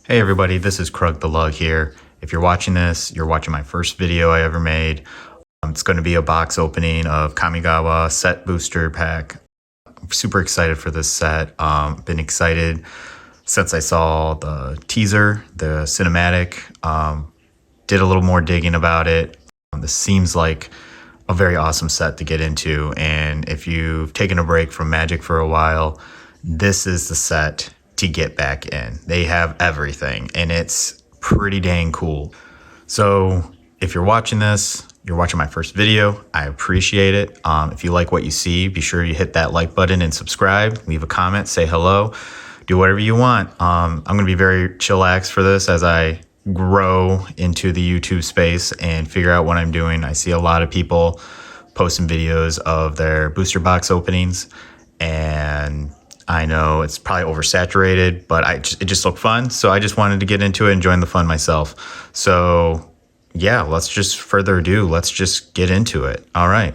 Hey everybody, this is Krug Da Lug here. If you're watching this, you're watching my first video I ever made. It's going to be a box opening of Kamigawa set booster pack. I'm super excited for this set. Been excited since I saw the teaser, the cinematic. Did a little more digging about it. This seems like a very awesome set to get into, and if you've taken a break from Magic for a while, this is the set to get back in. They have everything and it's pretty dang cool. So if you're watching this, you're watching my first video, I appreciate it. If you like what you see, be sure you hit that like button and subscribe, leave a comment, say hello, do whatever you want. I'm gonna be very chillax for this as I grow into the YouTube space and figure out what I'm doing. I see a lot of people posting videos of their booster box openings, and I know it's probably oversaturated, but it just looked fun. So I just wanted to get into it and join the fun myself. So yeah, let's just further ado, let's just get into it. All right,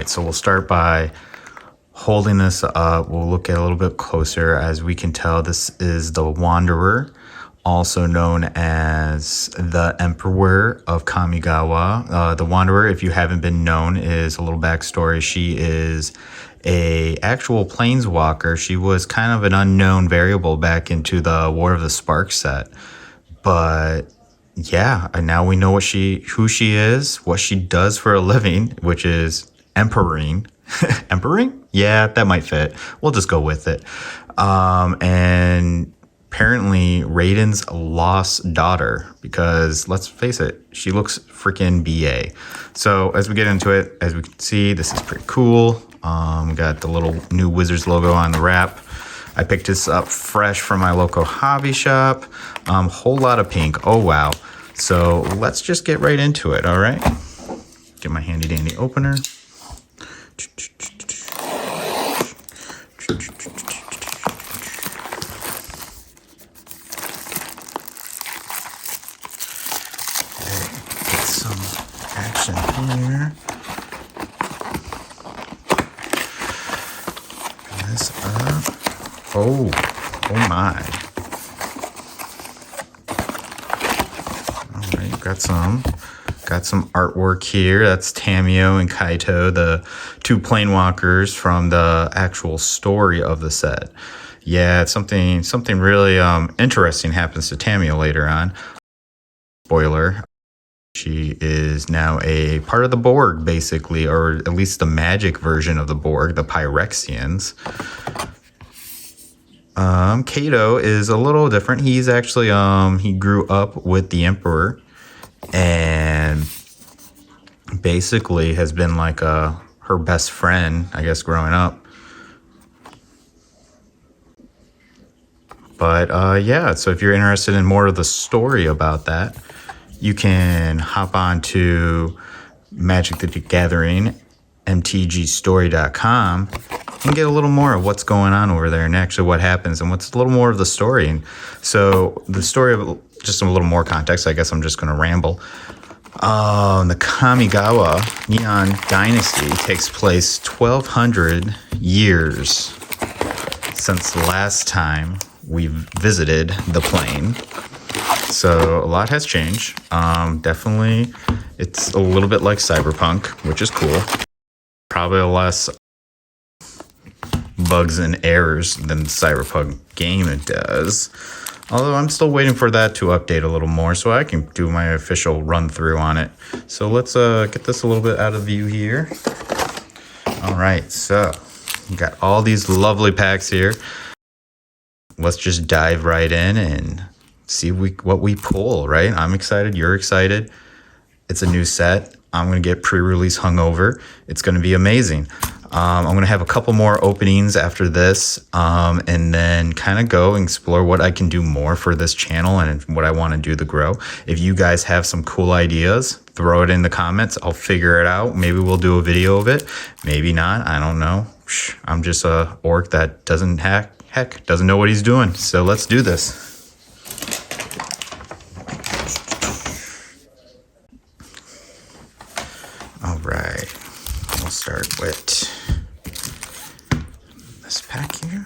so we'll start by holding this up. We'll look at a little bit closer. As we can tell, this is the Wanderer, also known as the Emperor of Kamigawa. The Wanderer, if you haven't been known, is a little backstory. She is a actual planeswalker. She was kind of an unknown variable back into the War of the Spark set. But yeah, and now we know who she is, what she does for a living, which is emperoring. Emperoring? Yeah, that might fit. We'll just go with it. And apparently Raiden's lost daughter, because let's face it, she looks freaking BA. So as we get into it, as we can see, this is pretty cool. We got the little new Wizards logo on the wrap. I picked this up fresh from my local hobby shop. Whole lot of pink. Oh wow. So let's just get right into it. All right. Get my handy dandy opener. Get some action here. This up. Oh my. All right, got some artwork here. That's Tamiyo and Kaito, the two planewalkers from the actual story of the set. Yeah, it's something really interesting happens to Tamiyo later on. Spoiler. She is now a part of the Borg, basically, or at least the magic version of the Borg, the Pyrexians. Kaito is a little different. He's actually, he grew up with the Emperor and basically has been like her best friend, I guess, growing up. But yeah, so if you're interested in more of the story about that, you can hop on to Magic the Gathering, mtgstory.com, and get a little more of what's going on over there and actually what happens and what's a little more of the story. And so the story of just a little more context, I guess I'm just going to ramble. The Kamigawa Neon Dynasty takes place 1,200 years since the last time we visited the plane. So a lot has changed. Definitely, it's a little bit like Cyberpunk, which is cool. Probably less bugs and errors than the Cyberpunk game it does. Although I'm still waiting for that to update a little more so I can do my official run through on it. So let's get this a little bit out of view here. All right, so we got all these lovely packs here. Let's just dive right in and see what we pull, right? I'm excited. You're excited. It's a new set. I'm going to get pre-release hungover. It's going to be amazing. I'm going to have a couple more openings after this, and then kind of go and explore what I can do more for this channel and what I want to do to grow. If you guys have some cool ideas, throw it in the comments. I'll figure it out. Maybe we'll do a video of it. Maybe not. I don't know. I'm just a orc that doesn't doesn't know what he's doing. So let's do this. All right, we'll start with this pack here.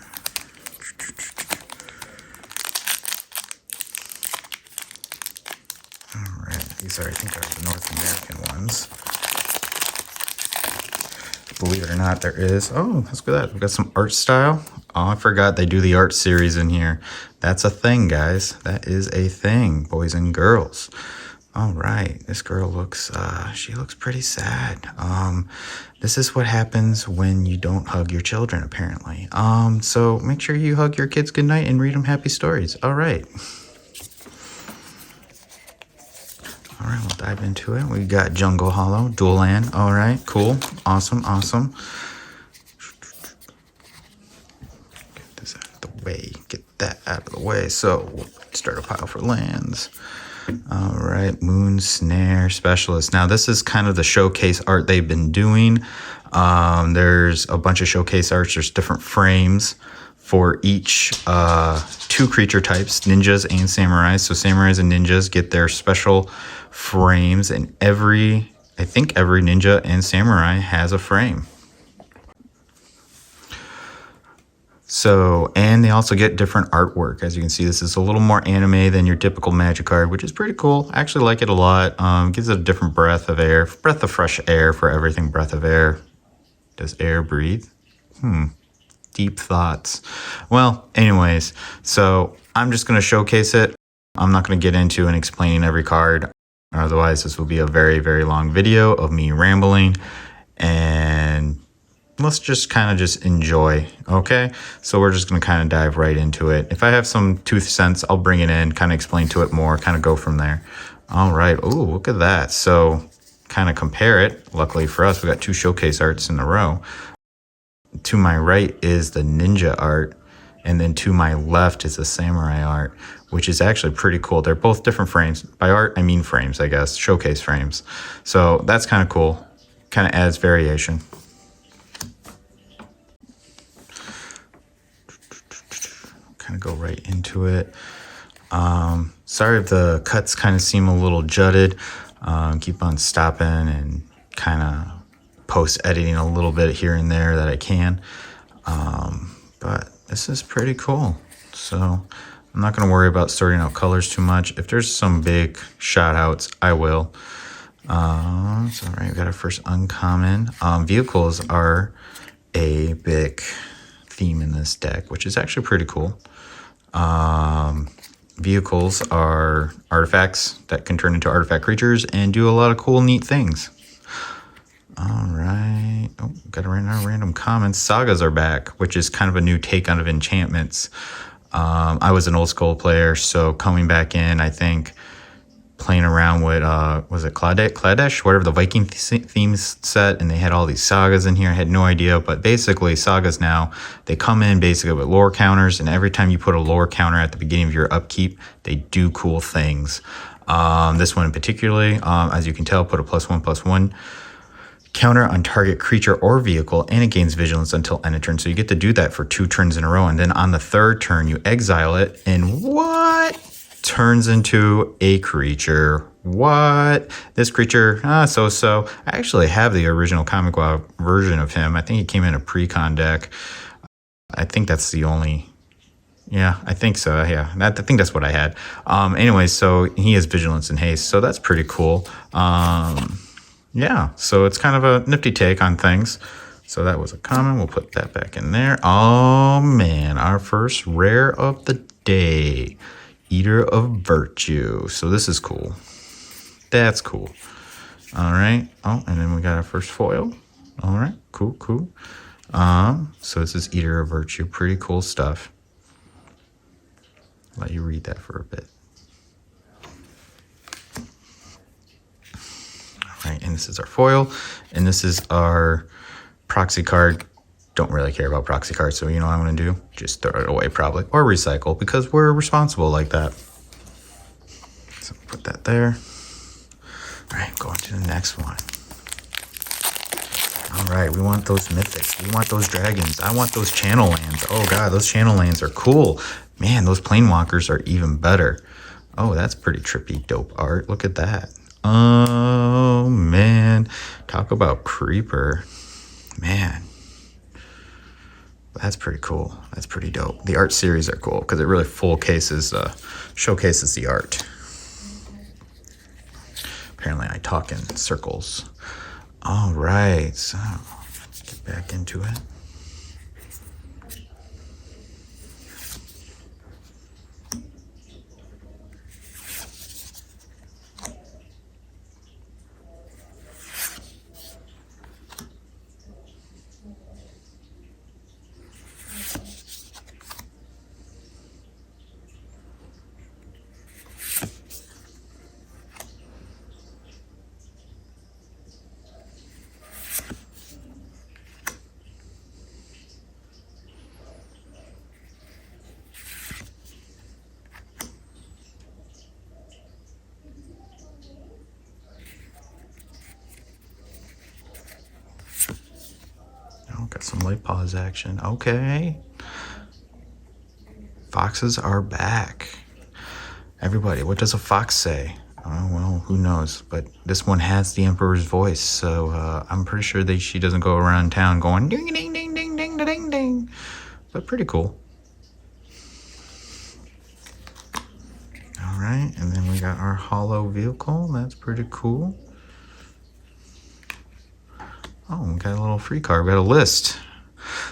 All right, these are, I think, are the North American ones. Believe it or not, there is. Oh, let's go at that. We've got some art style. Oh, I forgot they do the art series in here. That's a thing, guys. That is a thing, boys and girls. All right, this girl looks, she looks pretty sad. This is what happens when you don't hug your children, apparently. So make sure you hug your kids goodnight and read them happy stories. All right. All right, we'll dive into it. We got Jungle Hollow, Dual Land. All right, cool. Awesome, awesome. Get this out of the way. Get that out of the way. So we'll start a pile for lands. All right, Moon Snare Specialist. Now, this is kind of the showcase art they've been doing. There's a bunch of showcase arts. There's different frames for each two creature types, ninjas and samurais. So samurais and ninjas get their special frames, and I think every ninja and samurai has a frame. So, and they also get different artwork. As you can see, this is a little more anime than your typical Magic card, which is pretty cool. I actually like it a lot. Gives it a different breath of fresh air for everything. Breath of air. Does air breathe? Deep thoughts. Well, anyways, so I'm just going to showcase it. I'm not going to get into and explaining every card. Otherwise, this will be a very, very long video of me rambling, and let's just kind of just enjoy. Okay, so we're just going to kind of dive right into it. If I have some 2 cents, I'll bring it in, kind of explain to it more, kind of go from there. All right. Oh, look at that. So kind of compare it. Luckily for us, we got 2 showcase arts in a row. To my right is the ninja art, and then to my left is the samurai art, which is actually pretty cool. They're both different frames. By art, I mean frames, I guess, showcase frames. So that's kind of cool. Kind of adds variation. Kind of go right into it. Sorry if the cuts kind of seem a little jutted. Keep on stopping and kind of post-editing a little bit here and there that I can. But this is pretty cool. So I'm not going to worry about sorting out colors too much. If there's some big shout outs, I will. So all right, we got our first uncommon. Vehicles are a big theme in this deck, which is actually pretty cool. Vehicles are artifacts that can turn into artifact creatures and do a lot of cool, neat things. All right. Oh, got to write our random comments. Sagas are back, which is kind of a new take on of enchantments. I was an old school player, so coming back in, I think playing around with, was it Kladesh? Whatever, the Viking themes set, and they had all these sagas in here. I had no idea, but basically sagas now, they come in basically with lore counters, and every time you put a lore counter at the beginning of your upkeep, they do cool things. This one in particularly, as you can tell, put a +1/+1 counter on target creature or vehicle, and it gains vigilance until end of turn. So you get to do that for 2 turns in a row, and then on the 3rd turn you exile it, and what? Turns into a creature. What? This creature, so-so. I actually have the original Kamigawa version of him. I think he came in a pre-con deck. I think that's the only... Yeah, I think so. Yeah, I think that's what I had. Anyway, so he has vigilance and haste, so that's pretty cool. Yeah, so it's kind of a nifty take on things. So that was a common. We'll put that back in there. Oh, man, our first rare of the day. Eater of Virtue. So this is cool. That's cool. All right. Oh, and then we got our first foil. All right. Cool, cool. So this is Eater of Virtue. Pretty cool stuff. Let you read that for a bit. All right, and this is our foil, and this is our proxy card. Don't really care about proxy cards, so you know what I'm going to do? Just throw it away probably, or recycle, because we're responsible like that. So put that there. All right, going to the next one. All right, we want those mythics. We want those dragons. I want those channel lands. Oh god, those channel lands are cool. Man, those planewalkers are even better. Oh, that's pretty trippy, dope art. Look at that. Oh man, talk about creeper. Man, that's pretty cool. That's pretty dope. The art series are cool because it really showcases the art. Apparently I talk in circles. All right, so get back into it. Oh, got some light pause action. Okay. Foxes are back. Everybody, what does a fox say? Oh, well, who knows? But this one has the Emperor's voice, so I'm pretty sure she doesn't go around town going ding ding ding ding ding ding ding. But pretty cool. All right, and then we got our hollow vehicle. That's pretty cool. Oh, we got a little free card. We got a list.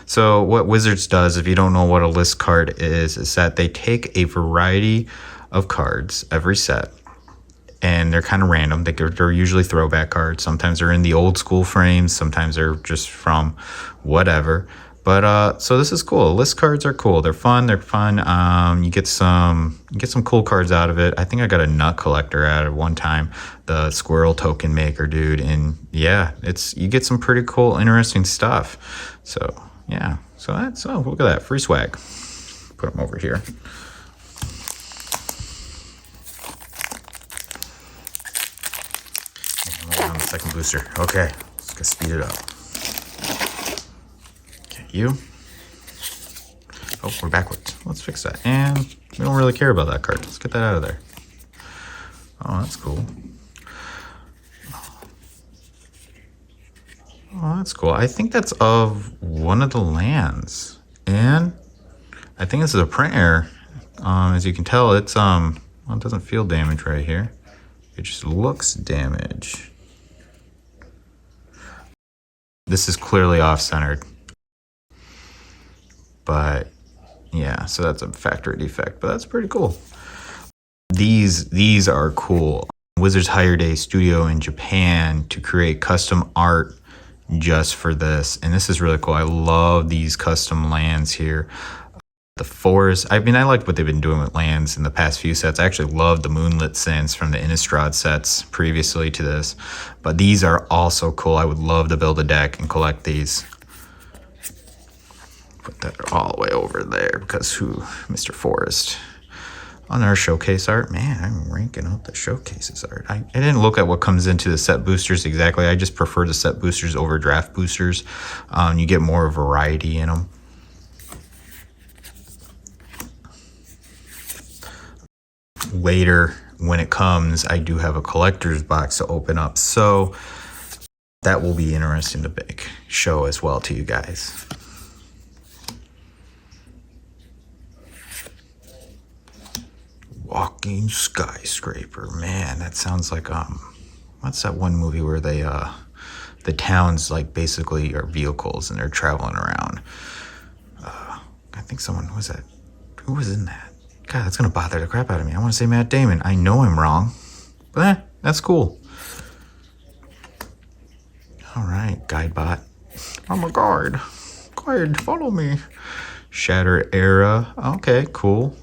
So what Wizards does, if you don't know what a list card is that they take a variety of cards every set, and they're kind of random. They're usually throwback cards. Sometimes they're in the old school frames. Sometimes they're just from whatever. But so this is cool. List cards are cool. They're fun. You get some cool cards out of it. I think I got a nut collector out of one time, the squirrel token maker dude, and yeah, you get some pretty cool, interesting stuff. So yeah, so look at that, free swag. Put them over here. And we're on the second booster. Okay, let's go speed it up. You. Oh, we're backwards. Let's fix that. And we don't really care about that card. Let's get that out of there. Oh, that's cool. Oh, that's cool. I think that's of one of the lands. And I think this is a print error. As you can tell, it's well, it doesn't feel damage right here. It just looks damage. This is clearly off-centered. But yeah, so that's a factory defect, but that's pretty cool. These are cool. Wizards hired a studio in Japan to create custom art just for this, and this is really cool. I love these custom lands here. The forest, I mean, I like what they've been doing with lands in the past few sets. I actually love the Moonlit Sands from the Innistrad sets previously to this, but these are also cool. I would love to build a deck and collect these. Put that all the way over there because Mr. Forest. On our showcase art, man, I'm ranking up the showcases art. I didn't look at what comes into the set boosters exactly. I just prefer the set boosters over draft boosters. You get more variety in them. Later, when it comes, I do have a collector's box to open up. So that will be interesting to show as well to you guys. Walking skyscraper, man, that sounds like what's that one movie where they the towns like basically are vehicles and they're traveling around. I think someone was that. Who was in that? God, that's gonna bother the crap out of me. I want to say Matt Damon. I know I'm wrong, but that's cool. All right, Guidebot. I'm a guard. Guide, follow me. Shatter era. Okay, cool.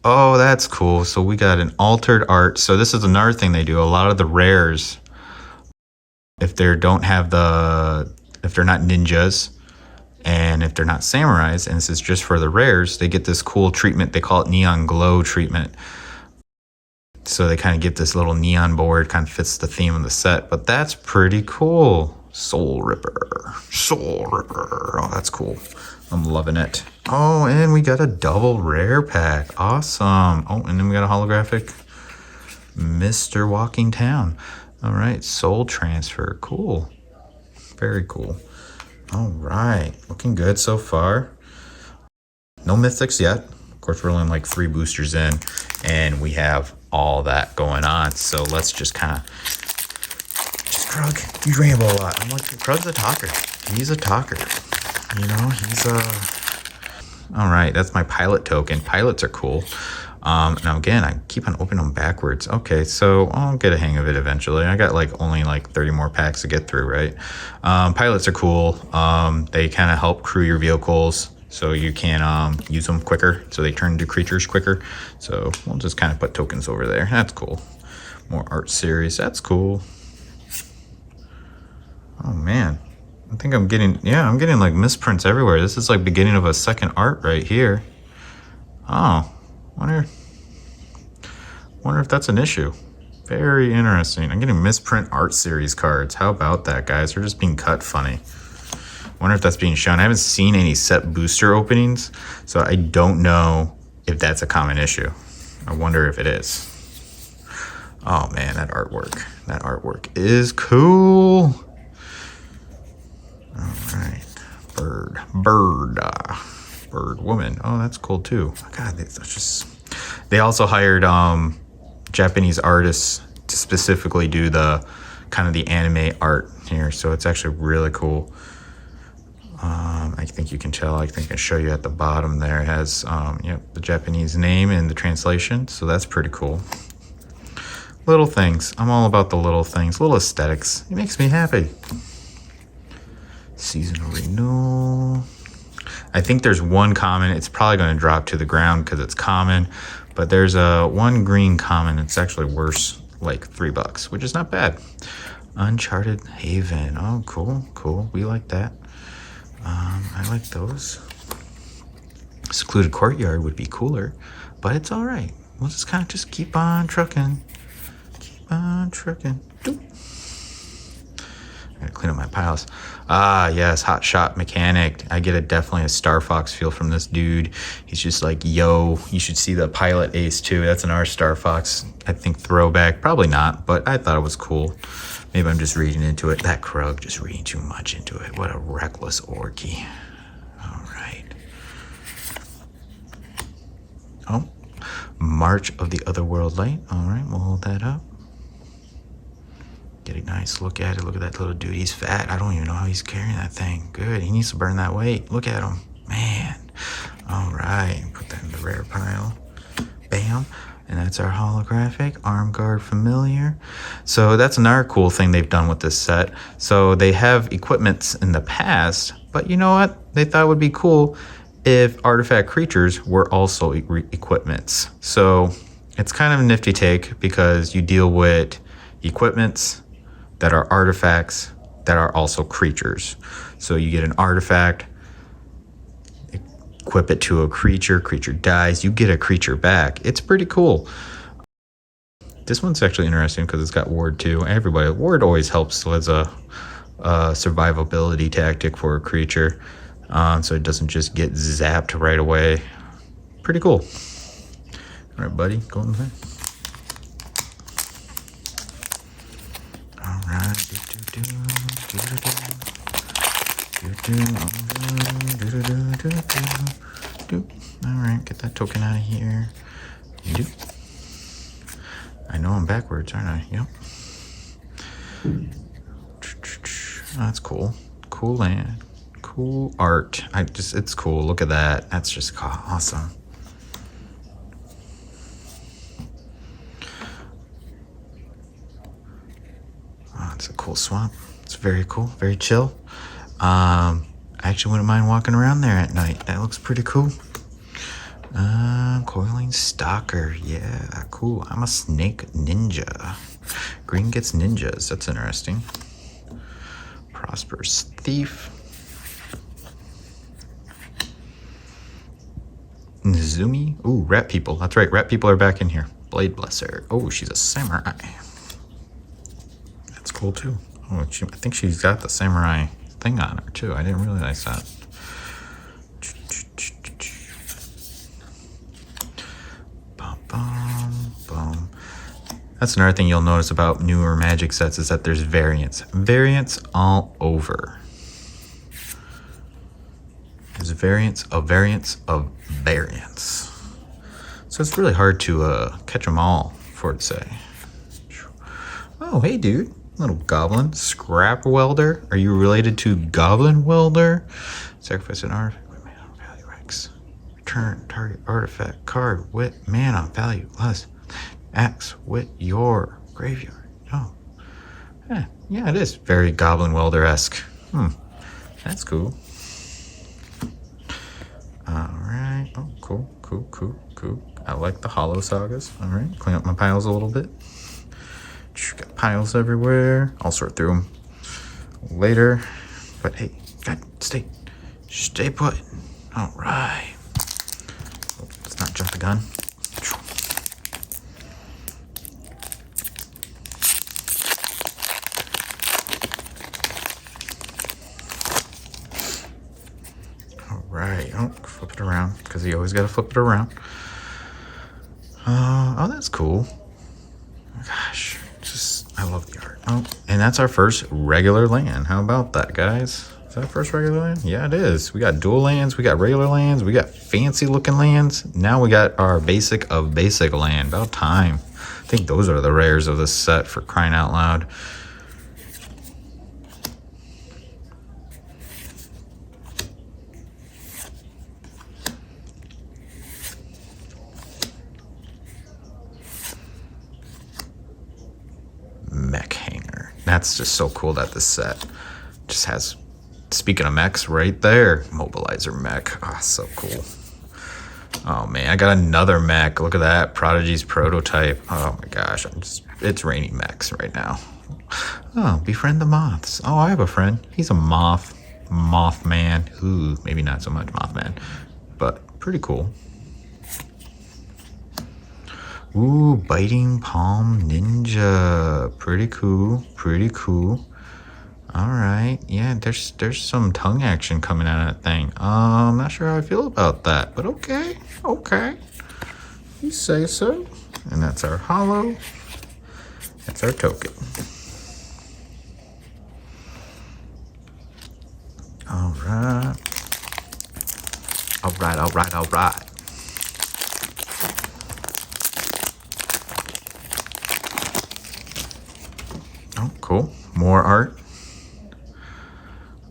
Oh, that's cool. So we got an altered art. So this is another thing they do. A lot of the rares, if they're not ninjas and if they're not samurais, and this is just for the rares, they get this cool treatment. They call it neon glow treatment. So they kind of get this little neon board, kind of fits the theme of the set, but that's pretty cool. Soul Ripper. Oh, that's cool. I'm loving it. Oh, and we got a double rare pack. Awesome. Oh, and then we got a holographic Mr. Walking Town. All right, Soul Transfer. Cool. Very cool. All right, looking good so far. No mythics yet, course, we're only like 3 boosters in, and we have all that going on. So let's just kind of, just Krug, you ramble a lot. I'm like, Krug's a talker. He's a talker. You know, he's a... All right, that's my pilot token. Pilots are cool. Now again, I keep on opening them backwards. Okay, so I'll get a hang of it eventually. I got like only like 30 more packs to get through, right? Pilots are cool. They kind of help crew your vehicles, so you can use them quicker, so they turn into creatures quicker. So we'll just kind of put tokens over there. That's cool. More art series. That's cool. Oh man, I think I'm getting, yeah, I'm getting like misprints everywhere. This is like beginning of a second art right here. Oh, wonder if that's an issue. Very interesting. I'm getting misprint art series cards. How about that, guys? They're just being cut funny. Wonder if that's being shown. I haven't seen any set booster openings, so I don't know if that's a common issue. I wonder if it is. Oh man, that artwork. That artwork is cool. All right. Bird woman. Oh, that's cool too. God, that's just... They also hired Japanese artists to specifically do the kind of the anime art here, so it's actually really cool. I think you can tell. I think I can show you at the bottom there. It has the Japanese name and the translation, so that's pretty cool. Little things. I'm all about the little things, little aesthetics. It makes me happy. Seasonal renewal. I think there's one common. It's probably going to drop to the ground because it's common, but there's a one green common. It's actually worth like $3, which is not bad. Uncharted Haven. Oh, cool. We like that. I like those. Secluded Courtyard would be cooler, but it's all right. We'll just kind of just keep on trucking. Doop. I gotta clean up my piles. Ah, yes, Hot Shot Mechanic. I get definitely a Star Fox feel from this dude. He's just like, yo, you should see the pilot ace too. That's an R Star Fox, I think, throwback. Probably not, but I thought it was cool. Maybe I'm just reading into it. That Krug, just reading too much into it. What a reckless orky. All right. Oh, March of the Otherworld Light. All right, we'll hold that up. Get a nice look at it. Look at that little dude. He's fat. I don't even know how he's carrying that thing. Good. He needs to burn that weight. Look at him. Man. All right. Put that in the rare pile. Bam. And that's our holographic Arm Guard Familiar. So that's another cool thing they've done with this set. So they have equipments in the past, but you know what? They thought it would be cool if artifact creatures were also equipments. So it's kind of a nifty take because you deal with equipments that are artifacts that are also creatures. So you get an artifact, equip it to a creature dies, you get a creature back. It's pretty cool. This one's actually interesting because it's got ward too. Everybody, ward always helps as a survivability tactic for a creature, so it doesn't just get zapped right away. Pretty cool. All right, buddy, go in there. All right. All right, get that token out of here. I know I'm backwards, aren't I? Yep. Oh, that's cool. Cool land. Cool art. It's cool. Look at that. That's just awesome. Oh, it's a cool swamp. It's very cool. Very chill. I actually wouldn't mind walking around there at night. That looks pretty cool. Coiling Stalker. Yeah, cool. I'm a snake ninja. Green gets ninjas. That's interesting. Prosperous Thief. Nizumi. Ooh, rat people. That's right. Rat people are back in here. Blade Blesser. Oh, she's a samurai. That's cool too. Oh, I think she's got the samurai thing on her too. I didn't realize that. That's another thing you'll notice about newer Magic sets is that there's variants. Variants all over. There's variants of variants of variants. So it's really hard to catch them all, for it to say. Oh, hey, dude. Little goblin. Scrap welder. Are you related to Goblin Welder? Sacrifice an artifact with mana on value X. Return target artifact card with mana value less X with your graveyard. Oh. Yeah, it is very Goblin Welder-esque. That's cool. Alright. Oh, cool. I like the Hollow Sagas. Alright, clean up my piles a little bit. Got piles everywhere. I'll sort through them later. But hey, God, stay put. Alright. Oh, let's not jump the gun. Alright, oh, flip it around, because you always gotta flip it around. Oh, that's cool. Gosh, I love the art. Oh, and that's our first regular land. How about that, guys? Is that our first regular land? Yeah, it is. We got dual lands, we got regular lands, we got fancy looking lands. Now we got our basic of basic land. About time. I think those are the rares of this set, for crying out loud. Mech hanger. That's just so cool that this set just has, speaking of mechs, right there, mobilizer mech. Ah, so cool. Oh man, I got another mech. Look at that, Prodigy's prototype. Oh my gosh, it's raining mechs right now. Oh, befriend the moths. Oh, I have a friend. He's a mothman. Ooh, maybe not so much mothman, but pretty cool. Ooh, biting palm ninja. Pretty cool. All right. Yeah, there's some tongue action coming out of that thing. I'm not sure how I feel about that, but okay. You say so. And that's our hollow. That's our token. All right. Oh, cool. More art.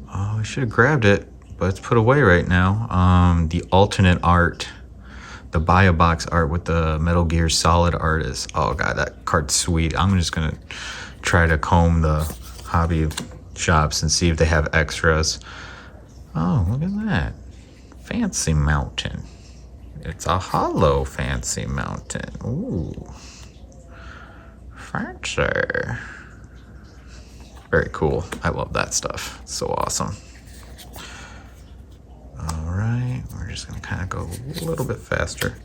Oh, I should have grabbed it, but it's put away right now. The alternate art, the Bio Box art with the Metal Gear Solid artist. Oh god, that card's sweet. I'm just gonna try to comb the hobby shops and see if they have extras. Oh, look at that. Fancy Mountain. It's a hollow Fancy Mountain. Ooh. Fancy. Very cool. I love that stuff. It's so awesome. All right, we're just gonna kind of go a little bit faster.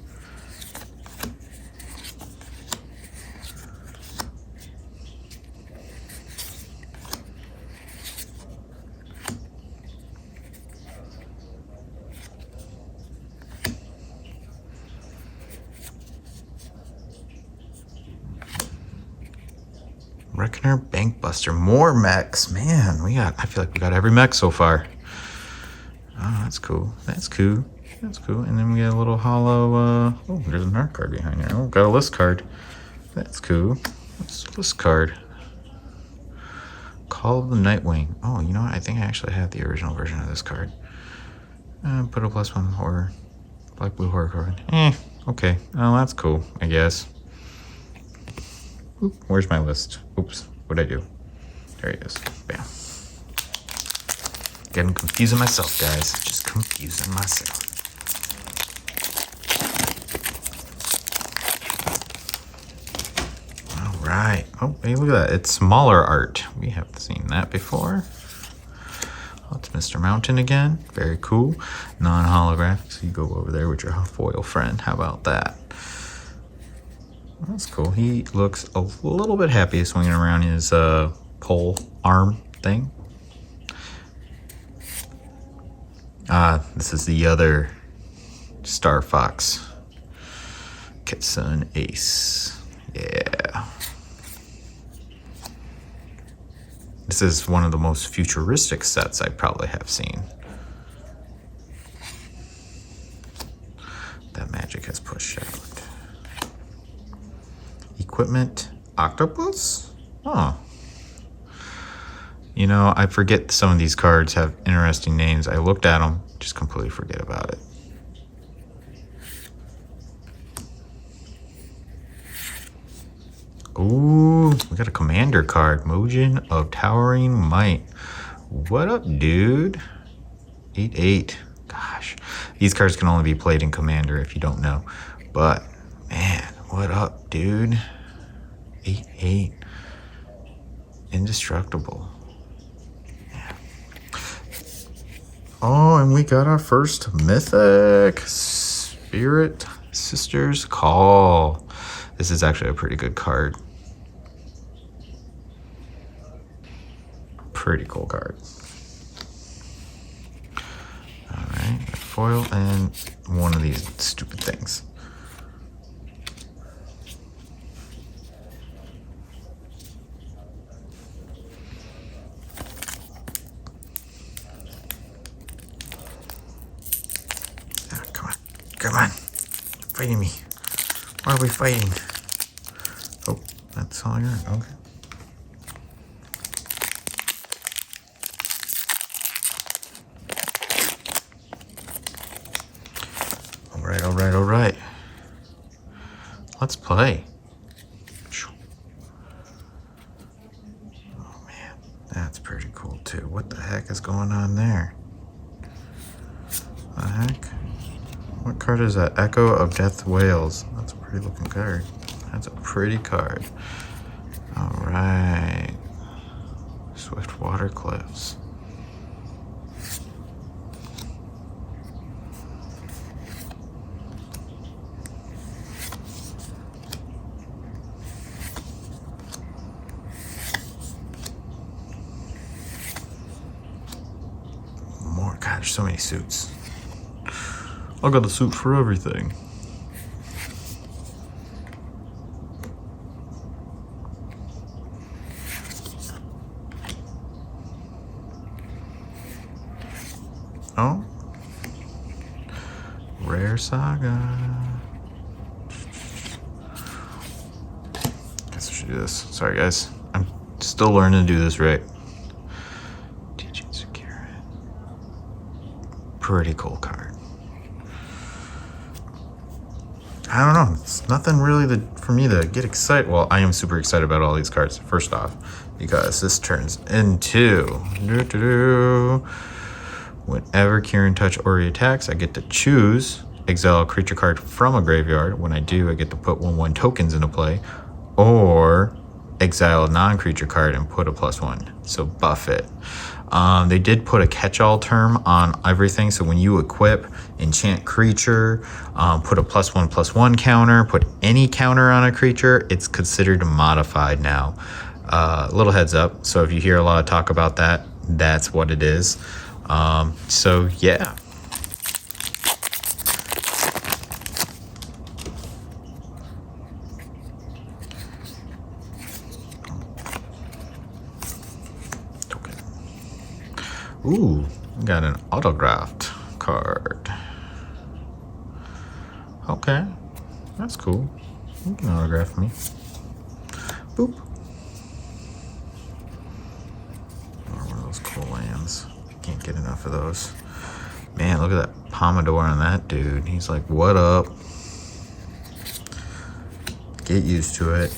Reckoner, Bankbuster, more mechs. Man, I feel like we got every mech so far. Oh, that's cool. And then we got a little hollow, oh, there's an art card behind there. Oh, got a list card. That's cool. What's the list card? Call of the Nightwing. Oh, you know what? I think I actually have the original version of this card. Put a +1 horror. Black blue horror card. Okay. Oh, that's cool, I guess. Oop, where's my list? Oops, what'd I do? There he is. Bam. Getting confusing myself, guys. Just confusing myself. All right. Oh, hey, look at that. It's smaller art. We haven't seen that before. Oh, it's Mr. Mountain again. Very cool. Non-holographic. So you go over there with your foil friend. How about that? That's cool. He looks a little bit happy swinging around his pole arm thing. This is the other Star Fox. Kitsune Ace. Yeah. This is one of the most futuristic sets I probably have seen. That magic has pushed out. equipment octopus. Oh, you know, I forget some of these cards have interesting names. I looked at them, just completely forget about it. Ooh, we got a commander card. Mojin of Towering Might. What up, dude? 8/8. Gosh, these cards can only be played in commander if you don't know. But, man, what up, dude? 8/8. Indestructible. Yeah. Oh, and we got our first mythic. Spirit Sister's Call. This is actually a pretty good card. Pretty cool card. Alright, foil and one of these stupid things. Ah, come on, fighting me. Why are we fighting? Oh, that's all you're okay. All right. Let's play. Oh man, that's pretty cool too. What the heck is going on there? The heck? What card is that? Echo of Death Whales. That's a pretty looking card. That's a pretty card. All right. Swift Water Cliffs. Gosh, so many suits. I got a suit for everything. Oh. Rare Saga. Guess I should do this. Sorry guys. I'm still learning to do this right. Pretty cool card. I don't know. It's nothing really for me to get excited. Well, I am super excited about all these cards, first off, because this turns into whenever Kieran Touch Ori attacks, I get to choose exile a creature card from a graveyard. When I do, I get to put 1/1 tokens into play, or exile a non-creature card and put a +1. So buff it. They did put a catch-all term on everything. So when you equip, enchant creature, put a +1/+1 counter, put any counter on a creature, it's considered modified now. Little heads up. So if you hear a lot of talk about that, that's what it is. So yeah. Ooh, we got an autographed card. Okay, that's cool. You can autograph me. Boop. Oh, one of those cool lands. Can't get enough of those. Man, look at that Pomodoro on that dude. He's like, what up? Get used to it.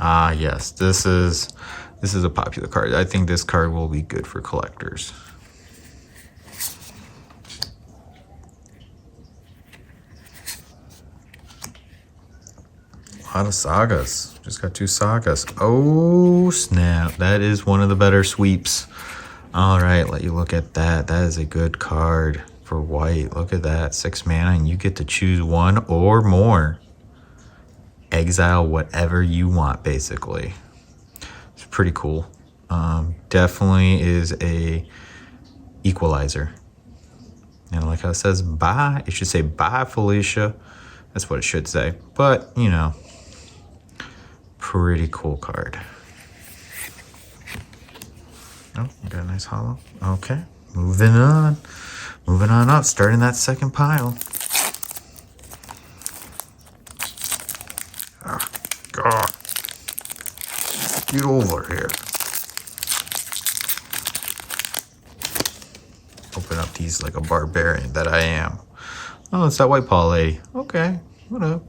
Ah, yes, this is a popular card. I think this card will be good for collectors. A lot of sagas. Just got 2 sagas. Oh, snap. That is one of the better sweeps. All right, let you look at that. That is a good card for white. Look at that. 6 mana, and you get to choose 1 or more. Exile whatever you want, basically. It's pretty cool. Definitely is a equalizer. And like how it says bye, it should say bye, Felicia. That's what it should say. But, you know, Pretty cool card. Oh, got a nice hollow. Okay, moving on. Moving on up, starting that second pile. Oh, God. Get over here. Open up these like a barbarian that I am. Oh, it's that white paw lady. Okay, what up?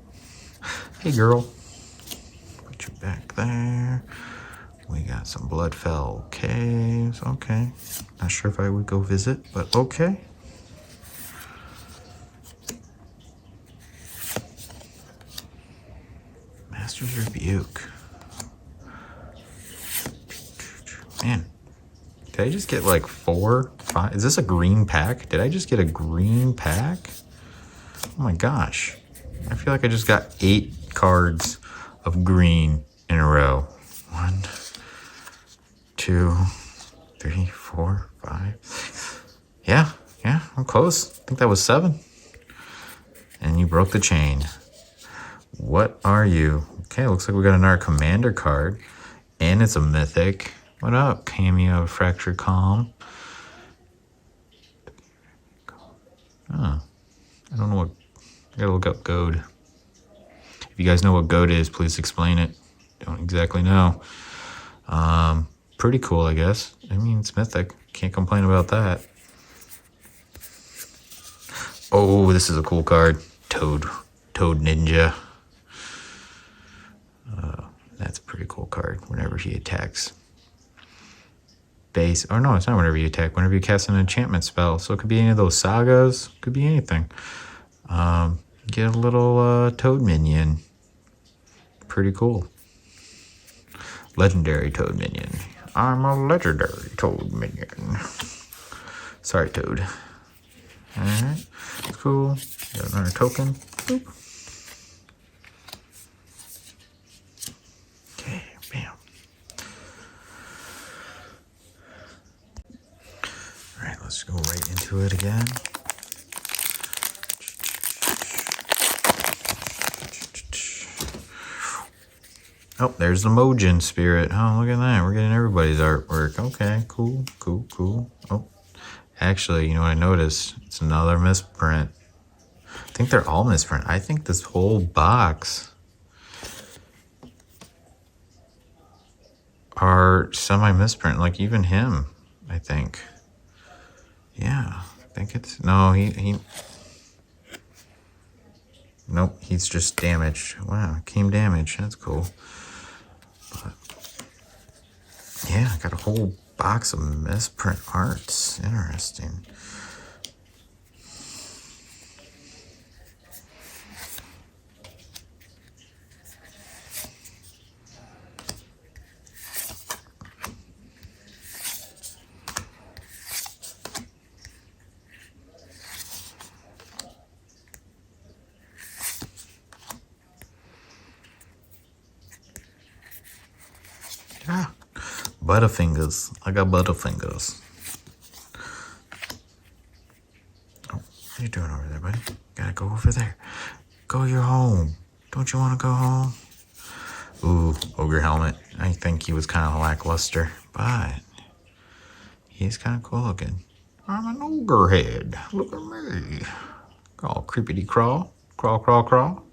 Hey, girl. Put you back there. We got some Bloodfell caves. Okay. Not sure if I would go visit, but okay. Master's Rebuke. Man, did I just get like 4, 5? Is this a green pack? Did I just get a green pack? Oh my gosh. I feel like I just got 8 cards of green in a row. 1, 2, 3, 4, 5, 6. Yeah, I'm close. I think that was 7. And you broke the chain. What are you? Okay, looks like we got another commander card. And it's a mythic. What up, Cameo Fractured Calm? Oh, I don't know what. I gotta look up Goad. If you guys know what Goad is, please explain it. Don't exactly know. Pretty cool, I guess. I mean, it's mythic. Can't complain about that. Oh, this is a cool card. Toad Ninja. That's a pretty cool card. Whenever he attacks. Base. Oh no, it's not whenever you attack. Whenever you cast an enchantment spell. So it could be any of those sagas. Could be anything. Get a little Toad minion. Pretty cool. Legendary Toad minion. I'm a legendary Toad minion. Sorry, Toad. Alright. Cool. Got another token. Boop. Okay, bam. Alright, let's go right into it again. Oh, there's the Mojin spirit. Oh, look at that. We're getting everybody's artwork. Okay, cool. Oh, actually, you know what I noticed? It's another misprint. I think they're all misprint. I think this whole box are semi-misprint. Like even him, I think. Yeah, I think it's... No, he Nope, he's just damaged. Wow, came damaged. That's cool. But yeah, I got a whole box of misprint arts. Interesting. Ah, Butterfingers. I got Butterfingers. Oh, what are you doing over there, buddy? Gotta go over there. Go your home. Don't you want to go home? Ooh, Ogre Helmet. I think he was kind of lackluster, but he's kind of cool looking. I'm an ogre head. Look at me. All creepity crawl. Crawl.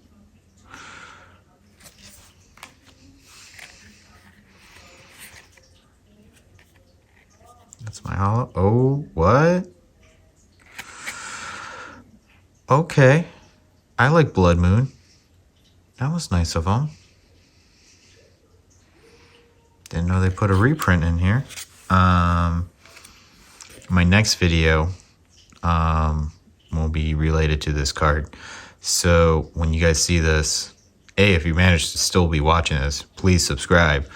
That's my hollow. Oh, what? Okay. I like Blood Moon. That was nice of them. Didn't know they put a reprint in here. My next video will be related to this card. So when you guys see this, if you manage to still be watching this, please subscribe.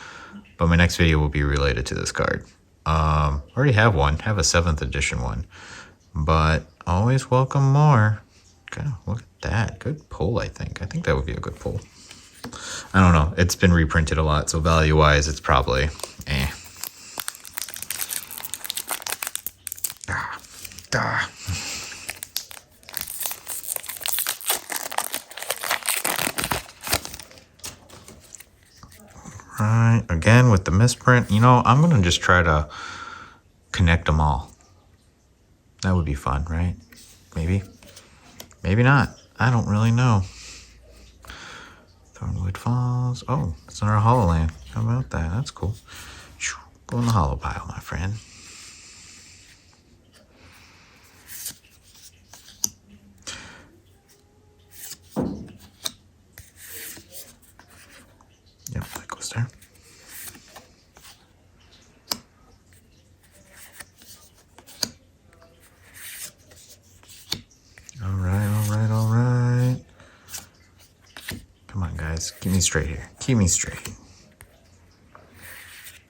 But my next video will be related to this card. I already have one. Have a 7th edition one. But always welcome more. Okay, look at that. Good pull, I think. I think that would be a good pull. I don't know. It's been reprinted a lot, so value-wise, it's probably eh. right, again with the misprint. You know, I'm gonna just try to connect them all. That would be fun, right? Maybe. Maybe not. I don't really know. Thornwood Falls. Oh, it's in our HoloLand. How about that? That's cool. Go in the hollow pile, my friend. Yep, that goes there. All right. Come on, guys. Keep me straight here. Keep me straight.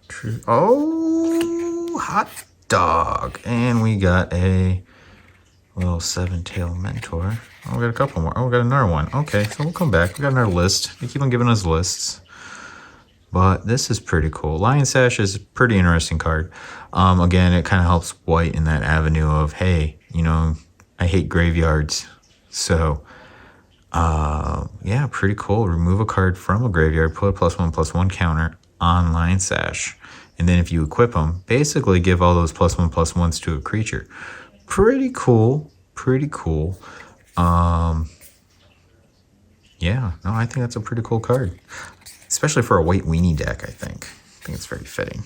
True. Oh, hot dog. And we got a little seven-tail mentor. Oh, we got a couple more. Oh, we got another one. Okay, so we'll come back. We got another list. They keep on giving us lists. But this is pretty cool. Lion Sash is a pretty interesting card. Again, it kind of helps white in that avenue of, hey, you know, I hate graveyards. So, yeah, pretty cool. Remove a card from a graveyard, put a +1/+1 counter on Lion Sash. And then if you equip them, basically give all those +1/+1s to a creature. Pretty cool. Pretty cool. Yeah, no, I think that's a pretty cool card. Especially for a white weenie deck, I think. I think it's very fitting.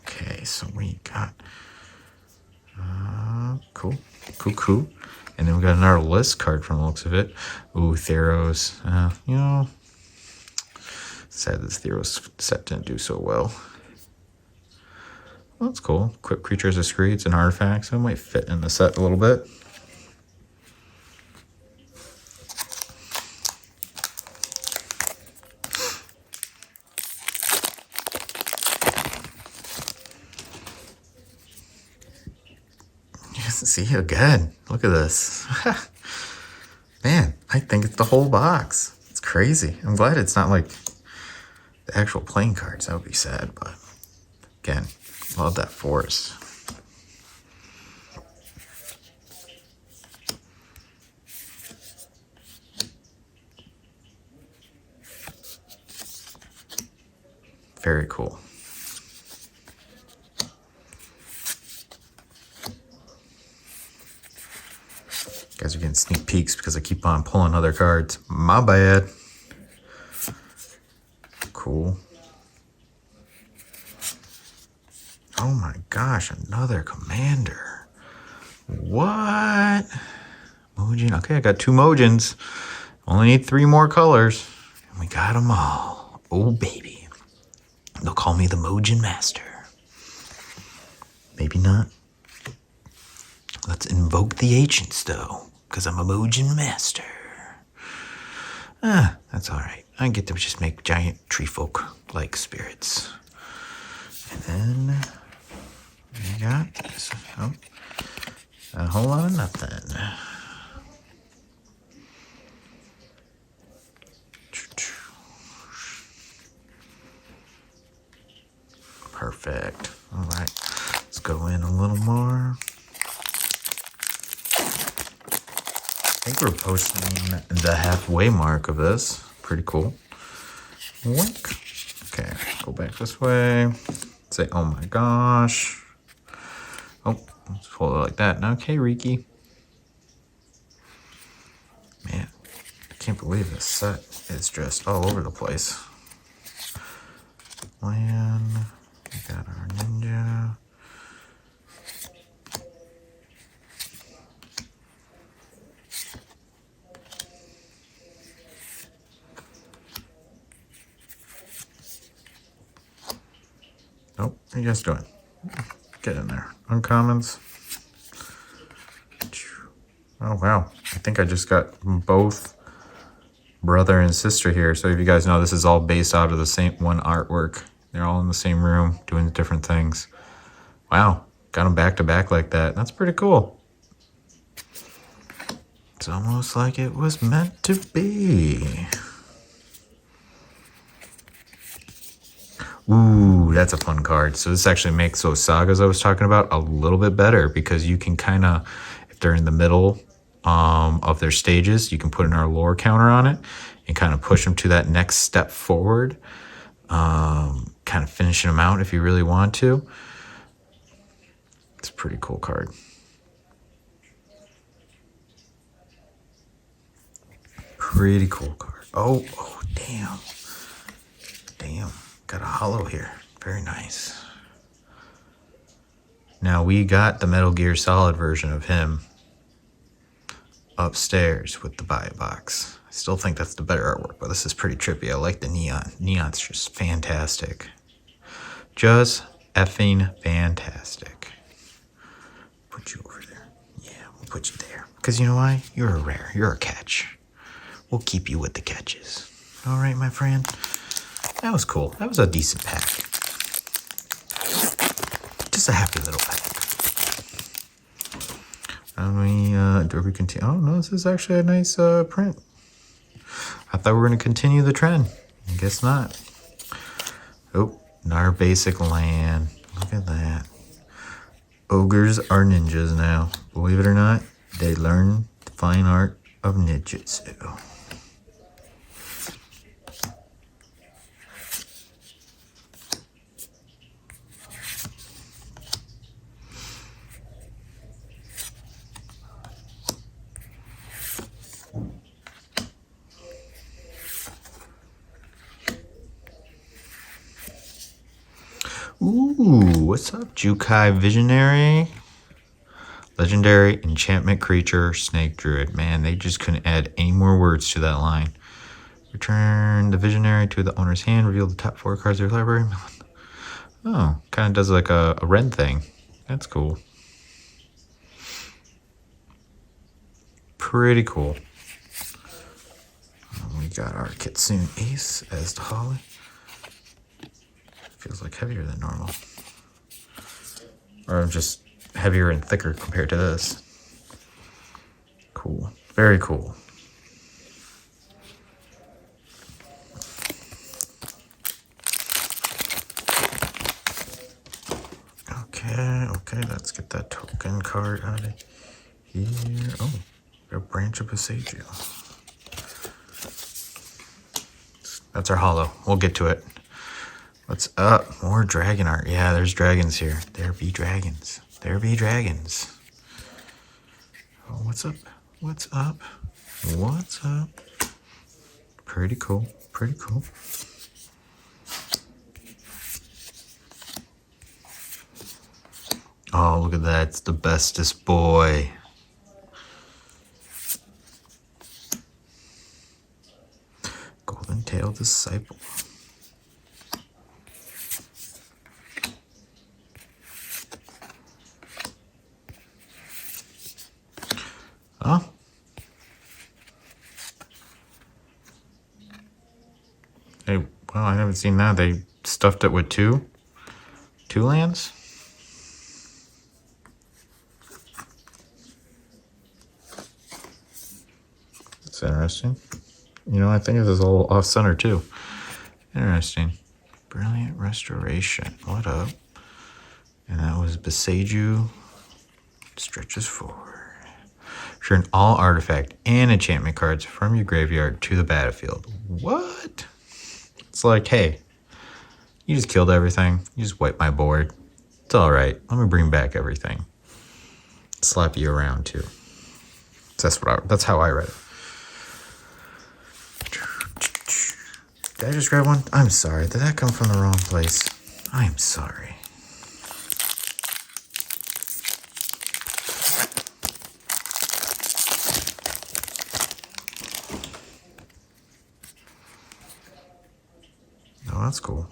Okay, so we got... cool. And then we got another list card from the looks of it. Ooh, Theros. You know, sad this Theros set didn't do so well. Well, that's cool. Equip creatures as screeds and artifacts. So it might fit in the set a little bit. See you again. Look at this. Man, I think it's the whole box. It's crazy. I'm glad it's not like the actual playing cards. That would be sad, but again, love that forest. Very cool. Guys are getting sneak peeks because I keep on pulling other cards. My bad. Cool. Oh my gosh, another commander. What? Mojin. Okay, I got 2 Mojins. Only need 3 more colors. And we got them all. Oh, baby. They'll call me the Mojin Master. Maybe not. Let's invoke the ancients, though, because I'm a Mojin Master. That's all right. I get to just make giant tree folk-like spirits. And then we got a whole lot of nothing. Perfect. All right. Let's go in a little more. I think we're posting the halfway mark of this. Pretty cool. Wink. Okay, go back this way. Say, oh my gosh. Oh, let's hold it like that. Okay, Riki. Man, I can't believe this set is just all over the place. Land. We got our ninja. Nope, what are you guys doing? Get in there. Uncommons. Oh, wow. I think I just got both brother and sister here. So if you guys know, this is all based out of the same one artwork. They're all in the same room doing different things. Wow. Got them back to back like that. That's pretty cool. It's almost like it was meant to be. Ooh, that's a fun card. So this actually makes those sagas I was talking about a little bit better because you can kind of, if they're in the middle of their stages, you can put an our lore counter on it and kind of push them to that next step forward. kind of finishing them out if you really want to. It's a pretty cool card. Pretty cool card. Oh, damn. Damn, got a hollow here. Very nice. Now we got the Metal Gear Solid version of him upstairs with the buy box. I still think that's the better artwork, but this is pretty trippy. I like the neon. Neon's just fantastic. Just effing fantastic. Put you over there. Yeah, we'll put you there. Because you know why? You're a rare. You're a catch. We'll keep you with the catches. All right, my friend. That was cool. That was a decent pack. Just a happy little pack. Do we continue? Oh, no, this is actually a nice print. I thought we were going to continue the trend. I guess not. Oh, our basic land. Look at that. Ogres are ninjas now. Believe it or not, they learn the fine art of ninjutsu. Ooh, what's up, Jukai Visionary? Legendary enchantment creature, snake druid. Man, they just couldn't add any more words to that line. Return the visionary to the owner's hand. Reveal the top 4 cards of your library. Oh, kind of does like a red thing. That's cool. Pretty cool. We got our Kitsune Ace as the Holly. Feels like heavier than normal. Or just heavier and thicker compared to this. Cool. Very cool. Okay, let's get that token card out of here. Oh, a branch of Passaggio. That's our hollow. We'll get to it. What's up? More dragon art. Yeah, there's dragons here. There be dragons. There be dragons. Oh, what's up? What's up? What's up? Pretty cool. Pretty cool. Oh, look at that. It's the bestest boy. Golden Tail Disciple. Oh. Hey, well, I haven't seen that. They stuffed it with two lands? That's interesting. You know, I think this is a little off-center, too. Interesting. Brilliant Restoration. What up? And that was Passaggio. Stretches forward. Return all artifact and enchantment cards from your graveyard to the battlefield. What? It's like, hey, you just killed everything. You just wiped my board. It's all right. Let me bring back everything. Slap you around too. That's how I read it. Did I just grab one? I'm sorry. Did that come from the wrong place? I'm sorry. Oh, that's cool.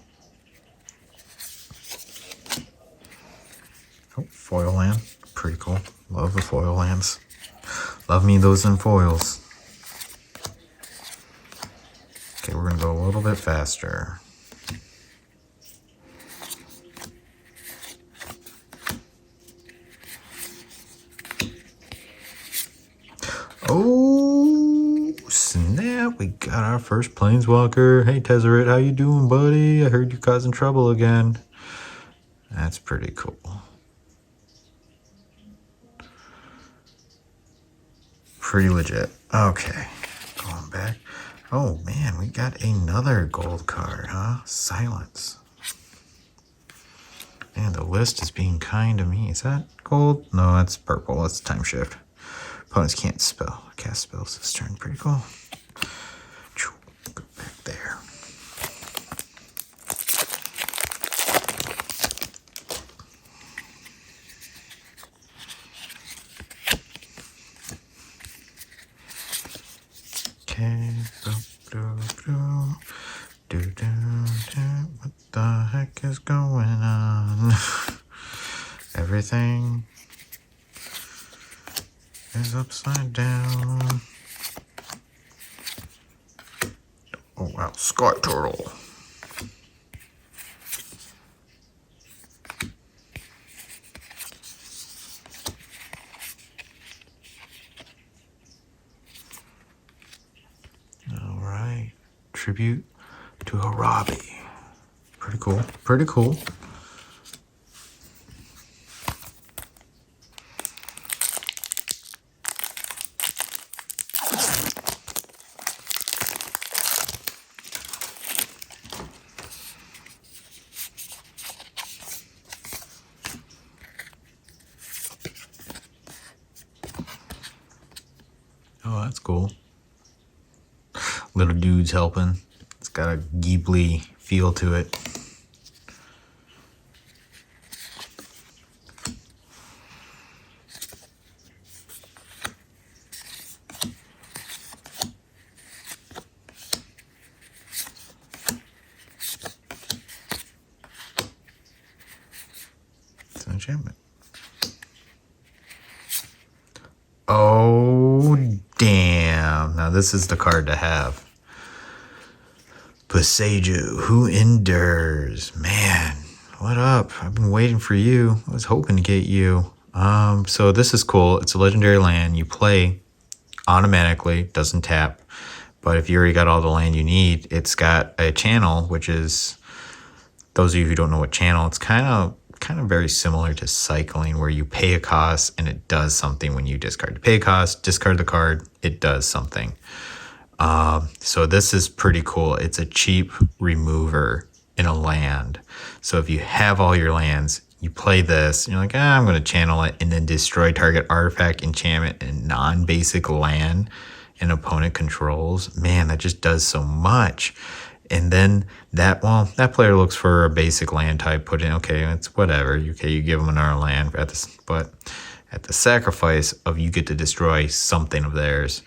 Oh, foil land. Pretty cool. Love the foil lands. Love me those in foils. Okay, we're going to go a little bit faster. Oh, snap. We got our first Planeswalker. Hey, Tezzeret, how you doing, buddy? I heard you causing trouble again. That's pretty cool. Pretty legit. Okay, going back. Oh man, we got another gold card, huh? Silence. Man, the list is being kind to me. Is that gold? No, that's purple. That's time shift. Opponents can't cast spells this turn. Pretty cool. Go back there. Okay. What the heck is going on? Everything is upside down. Oh wow, Sky Turtle. All right, tribute to Harabi. Pretty cool. Pretty cool. Oh, that's cool. Little dude's helping. It's got a Ghibli feel to it. It's an enchantment. Oh, damn. Now this is the card to have. Boseiju, who endures. Man, what up? I've been waiting for you. I was hoping to get you. So this is cool. It's a legendary land. You play automatically, doesn't tap. But if you already got all the land you need, it's got a channel, which is, those of you who don't know what channel, it's kind of very similar to cycling, where you pay a cost and it does something when you discard. You pay a cost, discard the card, it does something. So this is pretty cool. It's a cheap remover in a land. So if you have all your lands, you play this, and you're like, I'm going to channel it and then destroy target artifact, enchantment, and non-basic land an opponent controls. Man, that just does so much. And then that player looks for a basic land type, put in, okay, it's whatever. Okay, you give them another land at this, but at the sacrifice of you get to destroy something of theirs.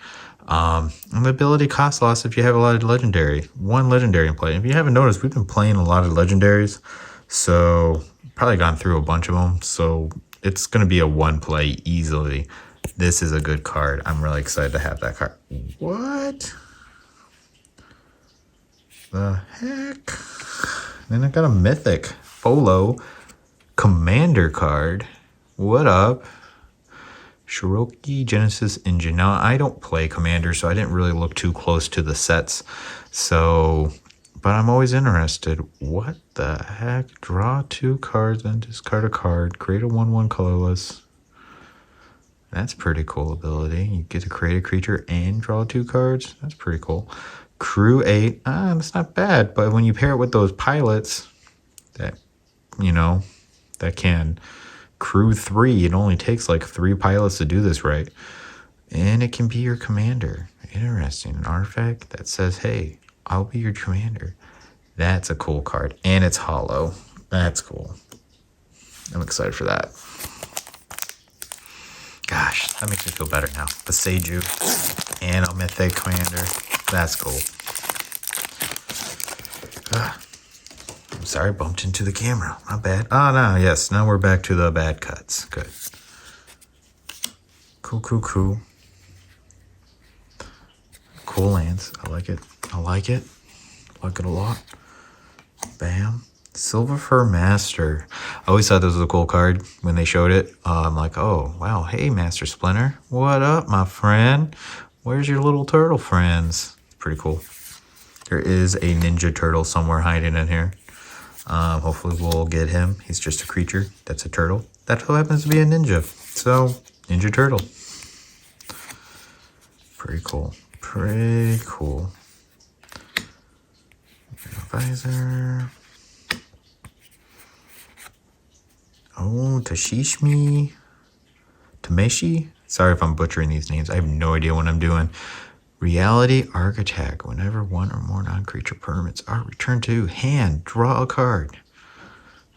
And the ability cost loss if you have a lot of legendary. One legendary in play. If you haven't noticed, we've been playing a lot of legendaries, so probably gone through a bunch of them. So it's going to be a one play easily. This is a good card. I'm really excited to have that card. What the heck? Then I got a mythic Folo commander card. What up? Shiroki Genesis Engine. Now, I don't play Commander, so I didn't really look too close to the sets. So, but I'm always interested. What the heck? Draw 2 cards and discard a card. Create a 1/1 colorless. That's pretty cool ability. You get to create a creature and draw 2 cards. That's pretty cool. Crew 8. That's not bad. But when you pair it with those pilots that, that can... Crew 3, it only takes like 3 pilots to do this right. And it can be your commander. Interesting. An artifact that says, hey, I'll be your commander. That's a cool card. And it's hollow. That's cool. I'm excited for that. Gosh, that makes me feel better now. Boseiju and a mythic commander. That's cool. I'm sorry, bumped into the camera. My bad. Oh, no, yes. Now we're back to the bad cuts. Good. Cool. Cool lands. I like it. I like it a lot. Bam. Silver Fur Master. I always thought this was a cool card when they showed it. I'm like, oh, wow. Hey, Master Splinter. What up, my friend? Where's your little turtle friends? Pretty cool. There is a ninja turtle somewhere hiding in here. Hopefully we'll get him. He's just a creature that's a turtle. That happens to be a ninja. So, Ninja Turtle. Pretty cool. Pretty cool. Visor. Oh, Tashishmi. Tameshi? Sorry if I'm butchering these names. I have no idea what I'm doing. Reality Arc Attack. Whenever one or more non-creature permanents are returned to hand, draw a card.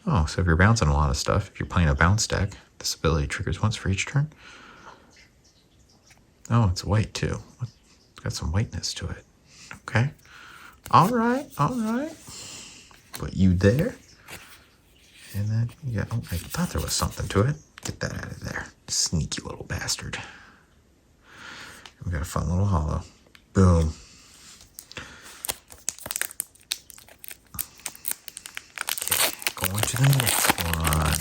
Oh, so if you're bouncing a lot of stuff, if you're playing a bounce deck, this ability triggers once for each turn. Oh, it's white too. It's got some whiteness to it. Okay. All right. Put you there. And then you got, oh, I thought there was something to it. Get that out of there. Sneaky little bastard. We got a fun little hollow. Boom. Okay, going to the next one.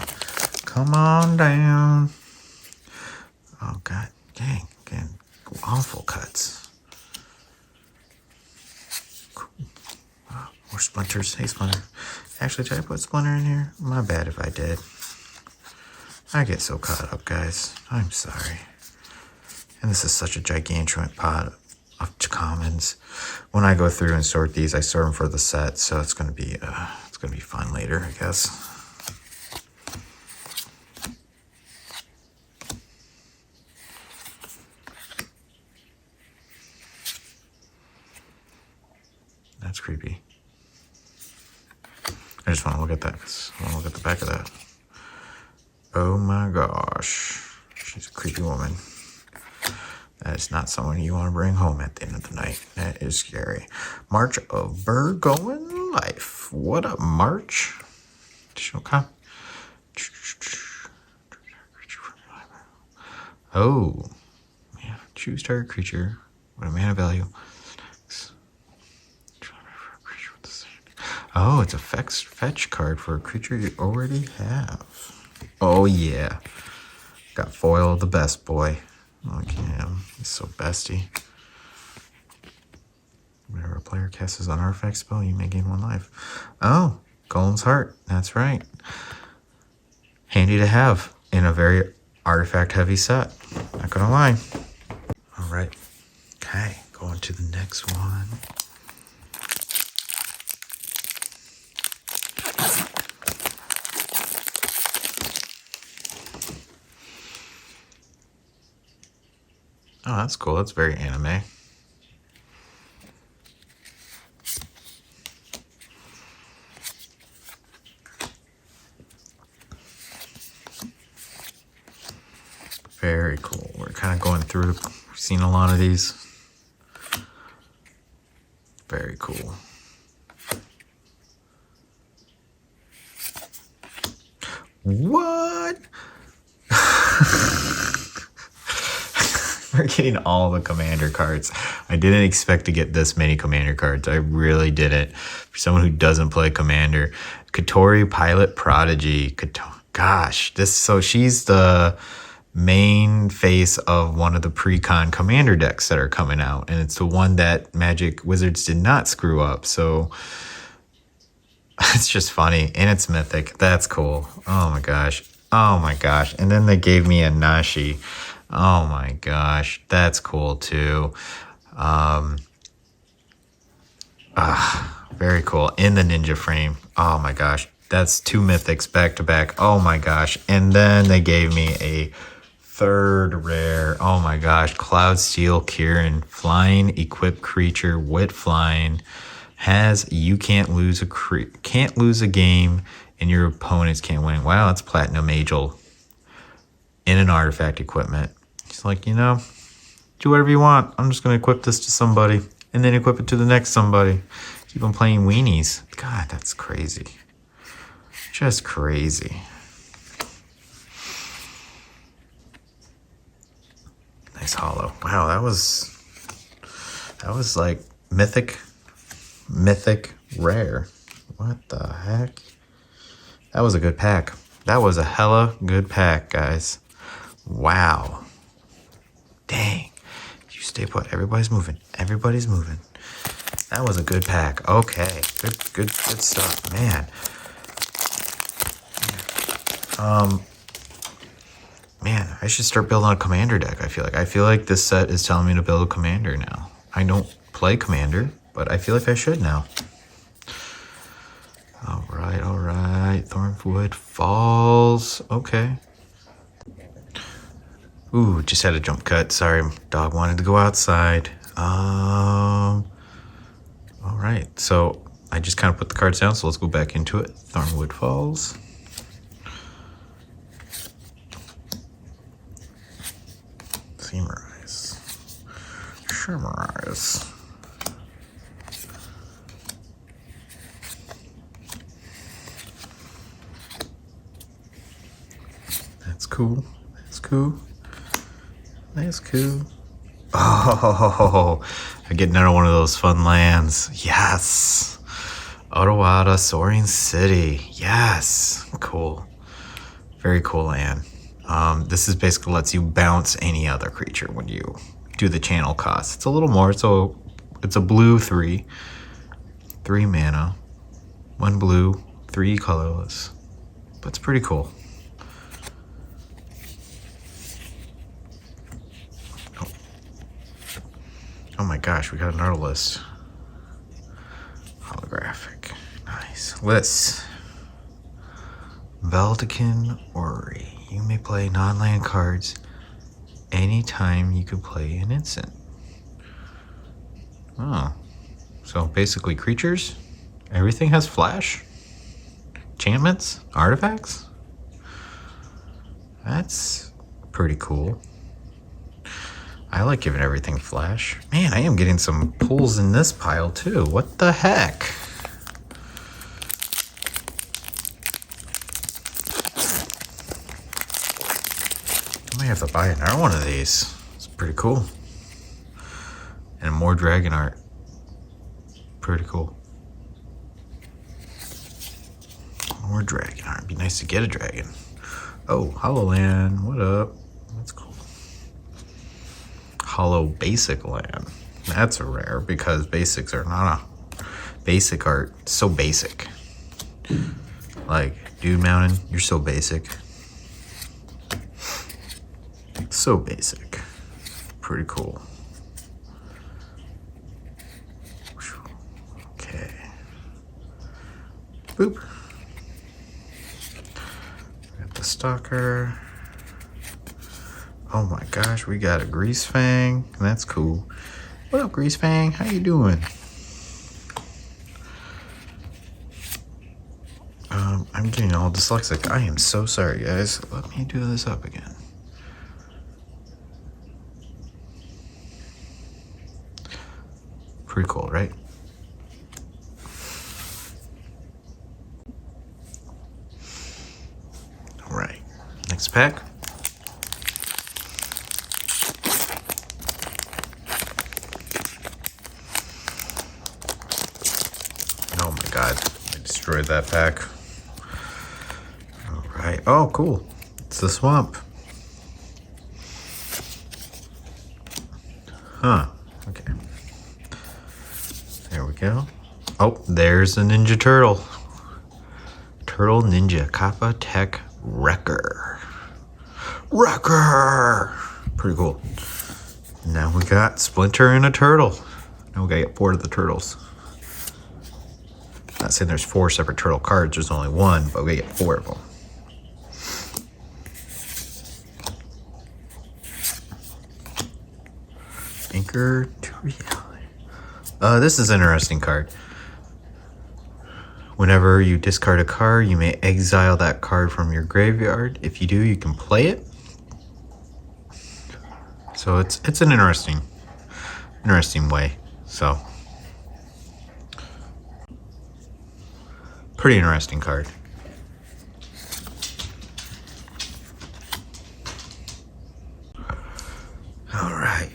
Come on down. Oh, God dang. Again, awful cuts. Cool. Oh, more splinters. Hey, Splinter. Actually, did I put Splinter in here? My bad if I did. I get so caught up, guys. I'm sorry. And this is such a gigantic pot of commons. When I go through and sort these, I sort them for the set, so it's gonna be fun later, I guess. That's creepy. I just want to look at that because I want to look at the back of that. Oh my gosh. She's a creepy woman. That is not someone you want to bring home at the end of the night. That is scary. March of Burgoyne Life. What up, March? Additional copy. Oh. Yeah. Choose target creature. What a mana value. Oh, it's a fetch card for a creature you already have. Oh, yeah. Got foil the best boy. Look at him. He's so bestie. Whenever a player casts an artifact spell, you may gain 1 life. Oh, Golem's Heart. That's right. Handy to have in a very artifact-heavy set. Not gonna lie. All right. Okay, going to the next one. Oh, that's cool. That's very anime. Very cool. We're kind of going through, we've seen a lot of these. Very cool. What? We're getting all the commander cards. I didn't expect to get this many commander cards. I really didn't. For someone who doesn't play commander. Katori Pilot Prodigy. Gosh, so she's the main face of one of the pre-con commander decks that are coming out. And it's the one that Magic Wizards did not screw up. So it's just funny. And it's mythic. That's cool. Oh my gosh. Oh my gosh. And then they gave me a Nashi. Oh my gosh, that's cool too. Very cool. In the ninja frame. Oh my gosh, that's 2 mythics back to back. Oh my gosh. And then they gave me a 3rd rare. Oh my gosh, Cloud Steel Kieran. Flying equipped creature with flying. Has you can't lose a game and your opponents can't win. Wow, that's Platinum Angel in an artifact equipment. He's like, you know, do whatever you want. I'm just going to equip this to somebody and then equip it to the next somebody. Keep on playing weenies. God, that's crazy. Just crazy. Nice hollow. Wow, that was like mythic rare. What the heck? That was a good pack. That was a hella good pack, guys. Wow. Dang. You stay put. Everybody's moving. Everybody's moving. That was a good pack. Okay. Good stuff. Man. Man, I should start building a commander deck, I feel like this set is telling me to build a commander now. I don't play commander, but I feel like I should now. all right. Thornwood Falls. Okay. Ooh, just had a jump cut. Sorry, dog wanted to go outside. All right, so I just kind of put the cards down, so let's go back into it. Thornwood Falls. Shimmerize. That's cool. That's cool. That's cool. Oh, I get another one of those fun lands. Yes. Otawada, Soaring City. Yes. Cool. Very cool land. This is basically lets you bounce any other creature when you do the channel cost. It's a little more, so it's a blue 3 mana, 1 blue, 3 colorless. But it's pretty cool. Oh my gosh, we got another list. Holographic. Nice. List. Veldikin Ori. You may play non-land cards anytime you can play an instant. Oh. So basically creatures? Everything has flash? Enchantments? Artifacts? That's pretty cool. I like giving everything flash. Man, I am getting some pulls in this pile too. What the heck? I might have to buy another one of these. It's pretty cool. And more dragon art. Pretty cool. More dragon art. It'd be nice to get a dragon. Oh, HoloLand. What up? That's cool. Hollow basic land. That's a rare because basics are not a basic art. So basic. Like, dude Mountain, you're so basic. So basic. Pretty cool. Okay. Boop. Got the Stalker. Oh my gosh, we got a Grease Fang. That's cool. What up, Grease Fang? How you doing? I'm getting all dyslexic. I am so sorry, guys. Let me do this up again. Pretty cool, right? All right, next pack. Oh my god, I destroyed that pack. All right, oh cool, it's the swamp. Huh, okay. There we go. Oh, there's a Ninja Turtle. Turtle Ninja Kappa Tech Wrecker. Wrecker! Pretty cool. Now we got Splinter and a turtle. Now we gotta get 4 of the turtles. Not saying there's 4 separate turtle cards, there's only 1, but we get 4 of them. Anchor to Reality. This is an interesting card. Whenever you discard a card, you may exile that card from your graveyard. If you do, you can play it. So it's an interesting way. So pretty interesting card. All right.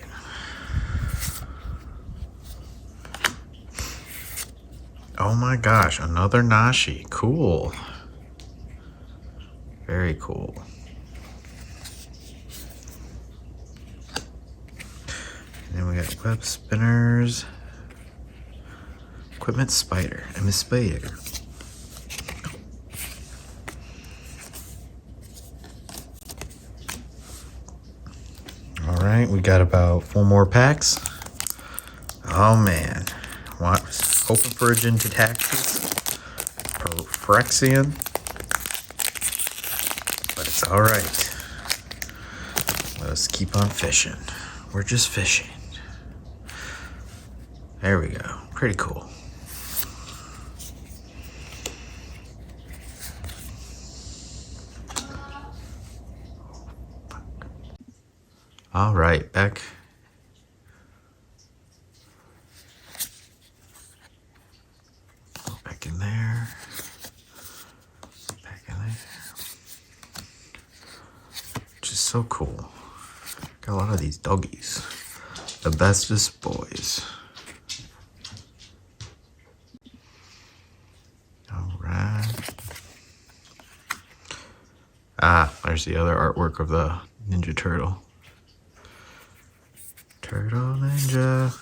Oh my gosh, another Nashi. Cool. Very cool. And then we got web spinners. Equipment spider. I'm a spider. All right, we got about 4 more packs. Oh man. What? Hoping for a Gin to Taxes. Perfect. Phyrexian. But it's alright. Let us keep on fishing. We're just fishing. There we go. Pretty cool. Alright, back. Back in there. Back in there. Which is so cool. Got a lot of these doggies. The bestest boys. Alright. Ah, there's the other artwork of the Ninja Turtle. Turtle Ninja.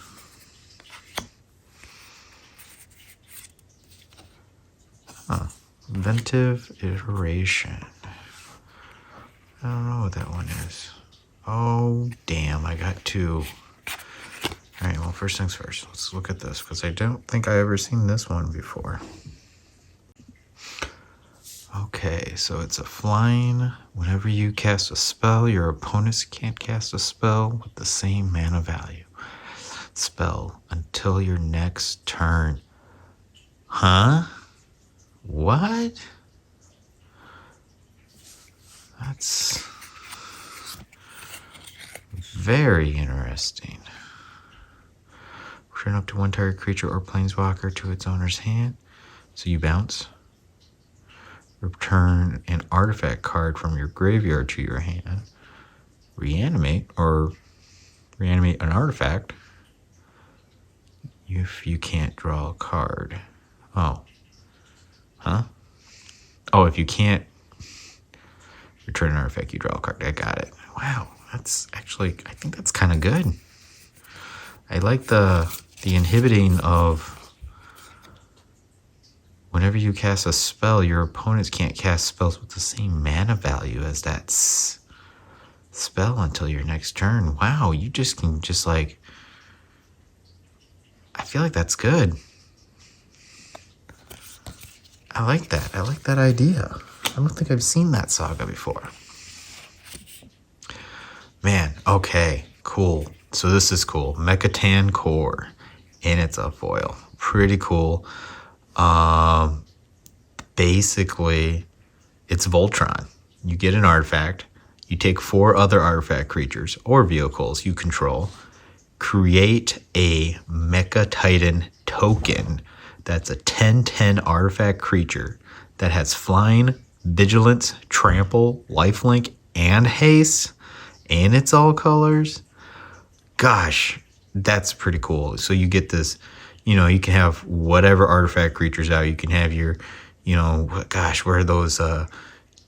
Huh. Inventive Iteration. I don't know what that one is. Oh, damn, I got two. Alright, well, first things first. Let's look at this, because I don't think I ever seen this one before. Okay, so it's a flying. Whenever you cast a spell, your opponents can't cast a spell with the same mana value. Spell until your next turn. Huh? What? That's very interesting. Return up to one target creature or planeswalker to its owner's hand. So you bounce. Return an artifact card from your graveyard to your hand. Reanimate an artifact if you can't draw a card. Oh. Huh? Oh, if you can't return an artifact, you draw a card. I got it. Wow, that's actually, I think that's kind of good. I like the inhibiting of whenever you cast a spell, your opponents can't cast spells with the same mana value as that spell until your next turn. Wow, you just can just like, I feel like that's good. I like that. I like that idea. I don't think I've seen that saga before. Man, okay, cool. So this is cool. Mechatan Core, and it's a foil. Pretty cool. Basically, it's Voltron. You get an artifact. You take 4 other artifact creatures or vehicles you control. Create a Mecha Titan token that's a 10/10 artifact creature that has flying, vigilance, trample, lifelink, and haste, and it's all colors. Gosh, that's pretty cool. So you get this, you know, you can have whatever artifact creatures out. You can have your, you know, gosh, where are those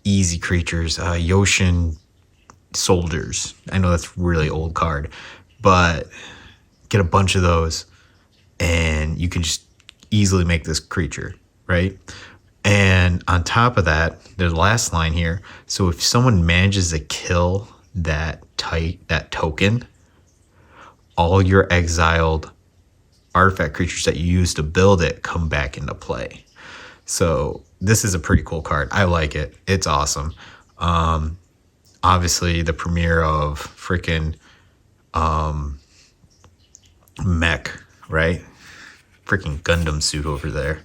easy creatures? Yoshin Soldiers. I know that's a really old card, but get a bunch of those and you can just easily make this creature, right? And on top of that, there's the last line here. So if someone manages to kill that token, all your exiled artifact creatures that you use to build it come back into play. So this is a pretty cool card. I like it. It's awesome. Obviously the premiere of freaking mech, right? Freaking Gundam suit over there.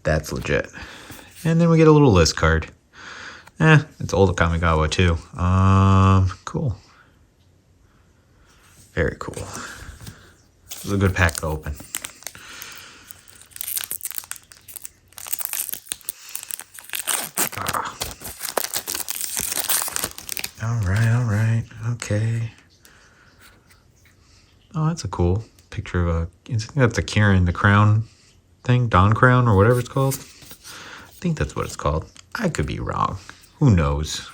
That's legit. And then we get a little list card. It's old Kamigawa too. Cool. Very cool. It was a good pack to open. All right. Okay. Oh, that's a cool picture of I think that's a Kieran, the crown thing, Dawn Crown or whatever it's called. I think that's what it's called. I could be wrong. Who knows?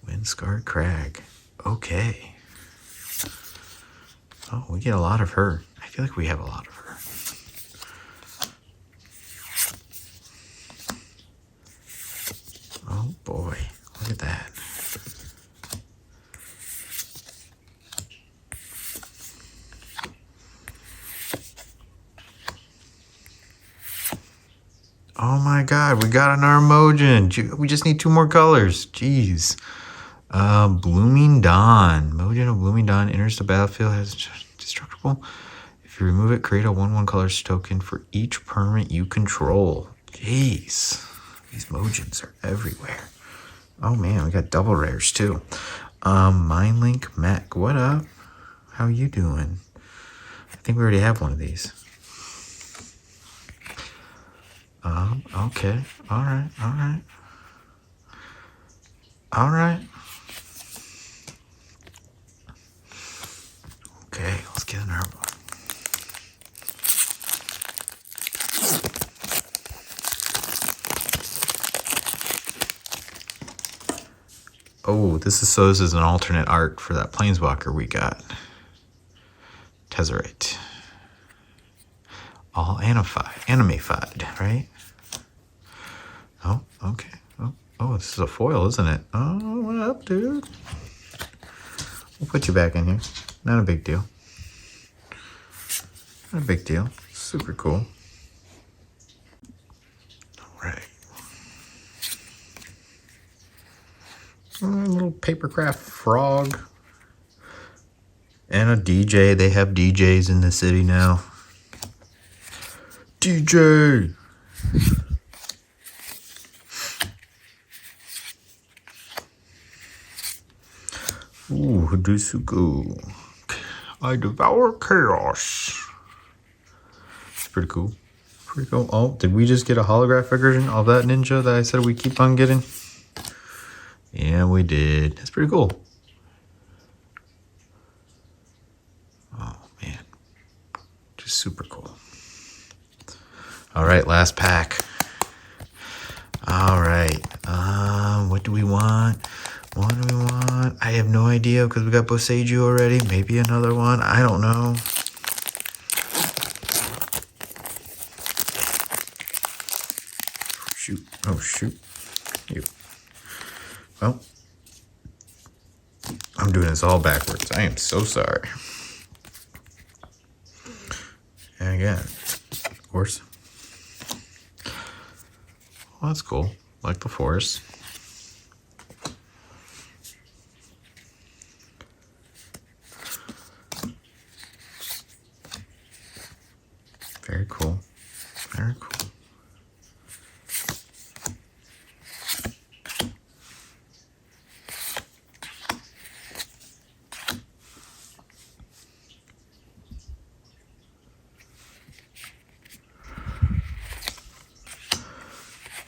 Windscarred Crag. Okay. Oh, we get a lot of her. I feel like we have a lot of her. Oh boy, look at that. Oh my god, we got another Mojin. We just need 2 more colors. Jeez. Blooming Dawn. Mojin of Blooming Dawn enters the battlefield as destructible. If you remove it, create a 1/1 colors token for each permanent you control. Jeez. These Mojins are everywhere. Oh man, we got double rares too. Mindlink Mech. What up? How you doing? I think we already have one of these. Okay. Alright. Okay, let's get another one. Oh, this is an alternate art for that Planeswalker we got. Tezzerite. All animified, right? Oh, okay. Oh, this is a foil, isn't it? Oh, what up, dude? We'll put you back in here. Not a big deal. Not a big deal. Super cool. All right. A little papercraft frog. And a DJ. They have DJs in the city now. DJ! Ooh, Hadusuku. I devour chaos. It's pretty cool. Pretty cool. Oh, did we just get a holographic version of that ninja that I said we keep on getting? Yeah, we did. That's pretty cool. Oh, man. Just super cool. All right, last pack. All right. What do we want? I have no idea because we got Boseiju already. Maybe another one. I don't know. Shoot. Oh, shoot. You. Well, I'm doing this all backwards. I am so sorry. And again, of course. Well, that's cool. Like the forest. Very cool. Very cool.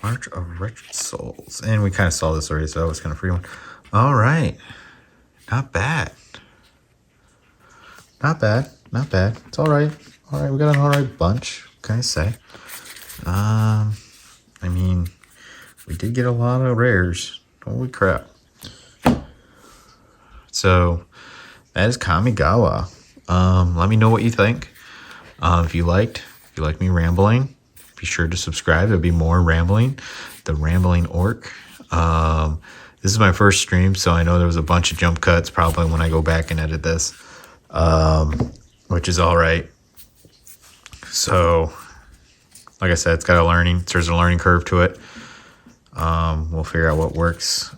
March of Wretched Souls. And we kind of saw this already, so that was kind of free one. All right. Not bad. Not bad. Not bad. It's all right. All right, we got an all right bunch. What can I say? I mean, we did get a lot of rares. Holy crap. So, that is Kamigawa. Let me know what you think. If you liked me rambling, be sure to subscribe. There'll be more rambling. The Rambling Orc. This is my first stream, so I know there was a bunch of jump cuts probably when I go back and edit this, which is all right. So, like I said, there's a learning curve to it. We'll figure out what works,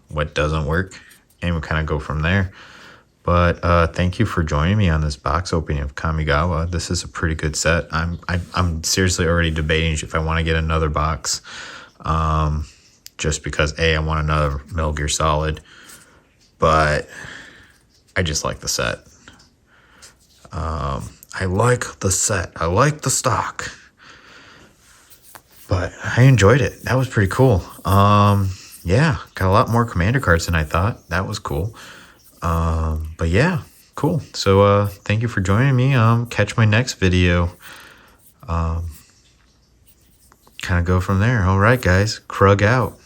what doesn't work, and we'll kind of go from there. But thank you for joining me on this box opening of Kamigawa. This is a pretty good set. I'm seriously already debating if I want to get another box, just because I want another Metal Gear Solid, but I just like the set. I like the set. I like the stock. But I enjoyed it. That was pretty cool. Yeah, got a lot more commander cards than I thought. That was cool. But yeah, cool. So thank you for joining me. Catch my next video. Kind of go from there. All right, guys. Krug out.